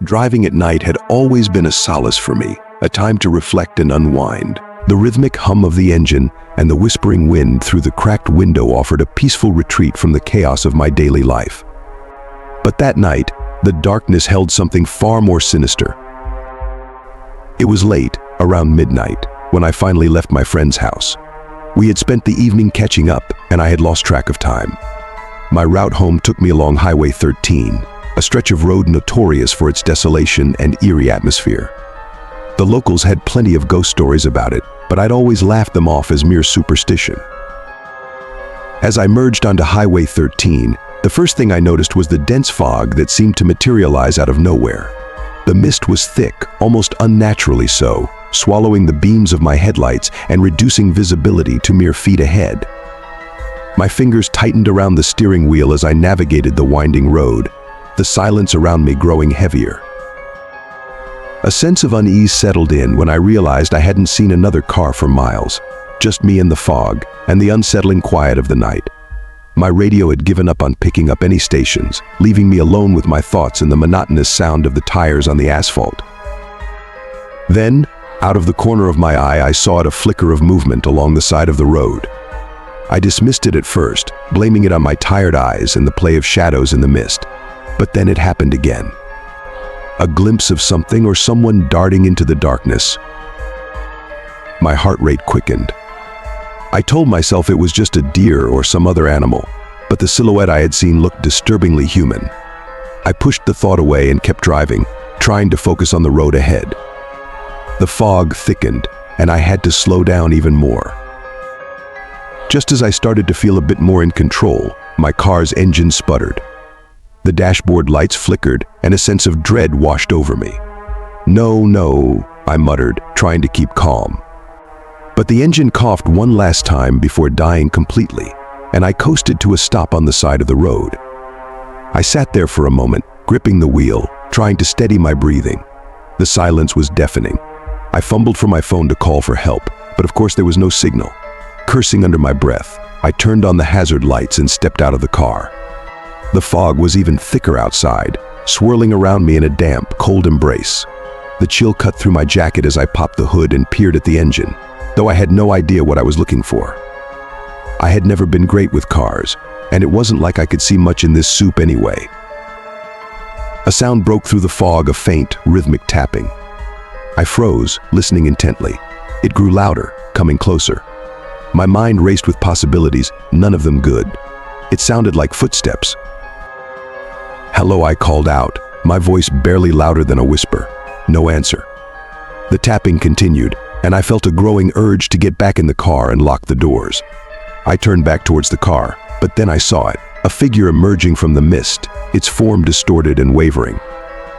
Driving at night had always been a solace for me, a time to reflect and unwind. The rhythmic hum of the engine and the whispering wind through the cracked window offered a peaceful retreat from the chaos of my daily life. But that night, the darkness held something far more sinister. It was late, around midnight, when I finally left my friend's house. We had spent the evening catching up, and I had lost track of time. My route home took me along Highway 13, a stretch of road notorious for its desolation and eerie atmosphere. The locals had plenty of ghost stories about it, but I'd always laughed them off as mere superstition. As I merged onto Highway 13, the first thing I noticed was the dense fog that seemed to materialize out of nowhere. The mist was thick, almost unnaturally so, swallowing the beams of my headlights and reducing visibility to mere feet ahead. My fingers tightened around the steering wheel as I navigated the winding road, the silence around me growing heavier. A sense of unease settled in when I realized I hadn't seen another car for miles, just me in the fog and the unsettling quiet of the night. My radio had given up on picking up any stations, leaving me alone with my thoughts and the monotonous sound of the tires on the asphalt. Then, out of the corner of my eye, I saw a flicker of movement along the side of the road. I dismissed it at first, blaming it on my tired eyes and the play of shadows in the mist. But then it happened again. A glimpse of something or someone darting into the darkness. My heart rate quickened. I told myself it was just a deer or some other animal, but the silhouette I had seen looked disturbingly human. I pushed the thought away and kept driving, trying to focus on the road ahead. The fog thickened, and I had to slow down even more. Just as I started to feel a bit more in control, my car's engine sputtered. The dashboard lights flickered, and a sense of dread washed over me. No, I muttered, trying to keep calm. But the engine coughed one last time before dying completely, and I coasted to a stop on the side of the road. I sat there for a moment, gripping the wheel, trying to steady my breathing. The silence was deafening. I fumbled for my phone to call for help, but of course there was no signal. Cursing under my breath, I turned on the hazard lights and stepped out of the car. The fog was even thicker outside, swirling around me in a damp, cold embrace. The chill cut through my jacket as I popped the hood and peered at the engine, though I had no idea what I was looking for. I had never been great with cars, and it wasn't like I could see much in this soup anyway. A sound broke through the fog, a faint, rhythmic tapping. I froze, listening intently. It grew louder, coming closer. My mind raced with possibilities, none of them good. It sounded like footsteps. "Hello," I called out, my voice barely louder than a whisper. No answer. The tapping continued, and I felt a growing urge to get back in the car and lock the doors. I turned back towards the car, but then I saw it, a figure emerging from the mist, its form distorted and wavering.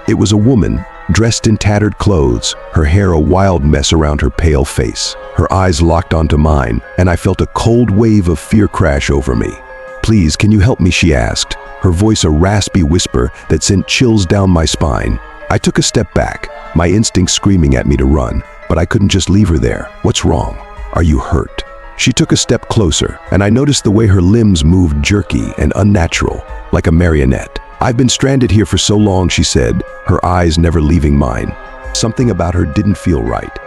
It was a woman, dressed in tattered clothes, her hair a wild mess around her pale face. Her eyes locked onto mine, and I felt a cold wave of fear crash over me. "Please, can you help me?" she asked, her voice a raspy whisper that sent chills down my spine. I took a step back, my instinct screaming at me to run, but I couldn't just leave her there. "What's wrong? Are you hurt?" She took a step closer, and I noticed the way her limbs moved jerky and unnatural, like a marionette. "I've been stranded here for so long," she said, her eyes never leaving mine. Something about her didn't feel right.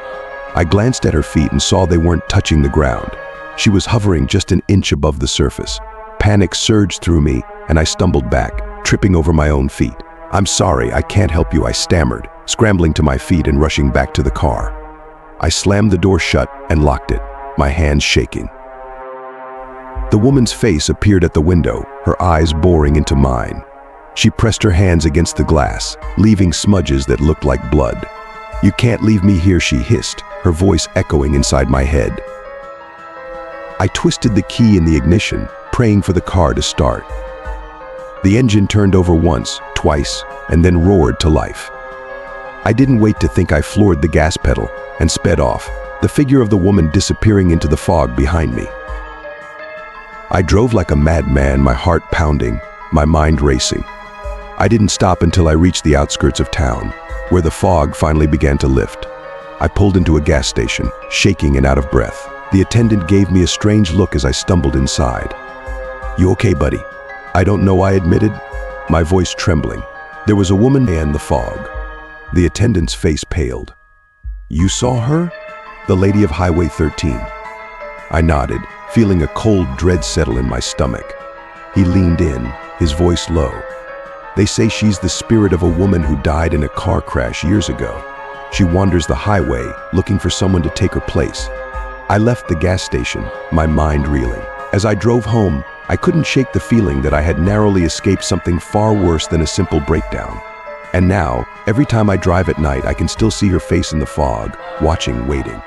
I glanced at her feet and saw they weren't touching the ground. She was hovering just an inch above the surface. Panic surged through me, and I stumbled back, tripping over my own feet. "I'm sorry, I can't help you," I stammered, scrambling to my feet and rushing back to the car. I slammed the door shut and locked it, my hands shaking. The woman's face appeared at the window, her eyes boring into mine. She pressed her hands against the glass, leaving smudges that looked like blood. "You can't leave me here," she hissed, her voice echoing inside my head. I twisted the key in the ignition, praying for the car to start. The engine turned over once, twice, and then roared to life. I didn't wait to think. I floored the gas pedal and sped off, the figure of the woman disappearing into the fog behind me. I drove like a madman, my heart pounding, my mind racing. I didn't stop until I reached the outskirts of town, where the fog finally began to lift. I pulled into a gas station, shaking and out of breath. The attendant gave me a strange look as I stumbled inside. "You okay, buddy?" "I don't know," I admitted, my voice trembling. There was a woman in the fog, The attendant's face paled. "You saw her? The lady of Highway 13. I nodded, feeling a cold dread settle in my stomach. He leaned in, his voice low. "They say she's the spirit of a woman who died in a car crash years ago. She wanders the highway, looking for someone to take her place." I left the gas station, my mind reeling. As I drove home, I couldn't shake the feeling that I had narrowly escaped something far worse than a simple breakdown. And now, every time I drive at night, I can still see her face in the fog, watching, waiting.